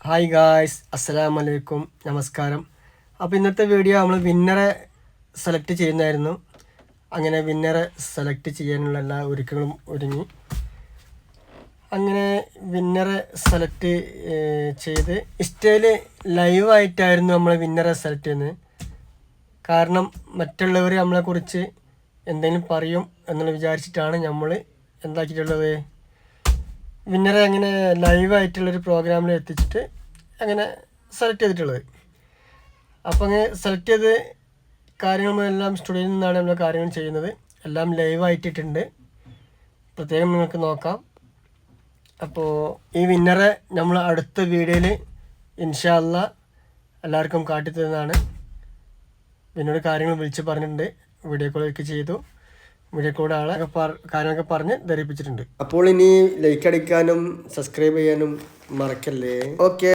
Hi guys, അസ്സലാമു അലൈക്കും, നമസ്കാരം. അപ്പോൾ ഇന്നത്തെ വീഡിയോ നമ്മൾ വിന്നറെ സെലക്ട് ചെയ്യുന്നതായിരുന്നു. അങ്ങനെ വിന്നറെ സെലക്ട് ചെയ്യാനുള്ള എല്ലാ ഒരുക്കങ്ങളും ഒരുങ്ങി. അങ്ങനെ വിന്നറെ സെലക്ട് ചെയ്ത് ഇൻസ്റ്റയിൽ ലൈവായിട്ടായിരുന്നു നമ്മൾ വിന്നറെ സെലക്ട് ചെയ്യുന്നത്. കാരണം മറ്റുള്ളവർ നമ്മളെക്കുറിച്ച് എന്തെങ്കിലും പറയും എന്നുള്ള വിചാരിച്ചിട്ടാണ് നമ്മൾ എന്താക്കിയിട്ടുള്ളത്, വിന്നറെ അങ്ങനെ ലൈവായിട്ടുള്ളൊരു പ്രോഗ്രാമിൽ എത്തിച്ചിട്ട് അങ്ങനെ സെലക്ട് ചെയ്തിട്ടുള്ളത്. അപ്പോൾ അങ്ങനെ സെലക്ട് ചെയ്ത് കാര്യങ്ങളെല്ലാം സ്റ്റുഡിയോയിൽ നിന്നാണ് നമ്മൾ കാര്യങ്ങൾ ചെയ്യുന്നത്. എല്ലാം ലൈവായിട്ടിട്ടുണ്ട്, പ്രത്യേകം നിങ്ങൾക്ക് നോക്കാം. അപ്പോൾ ഈ വിന്നറെ നമ്മൾ അടുത്ത വീഡിയോയിൽ ഇൻഷാ അല്ലാഹ് എല്ലാവർക്കും കാട്ടിത്തരുന്നതാണ്. പിന്നീട് കാര്യങ്ങൾ വിളിച്ച് പറഞ്ഞിട്ടുണ്ട്, വീഡിയോ കോളൊക്കെ ചെയ്തു, വീഡിയോ കോഡ് ആളെ കാര്യങ്ങളൊക്കെ പറഞ്ഞ് ധരിപ്പിച്ചിട്ടുണ്ട്. അപ്പോൾ ഇനി ലൈക്ക് അടിക്കാനും സബ്സ്ക്രൈബ് ചെയ്യാനും മറക്കല്ലേ. ഓക്കെ.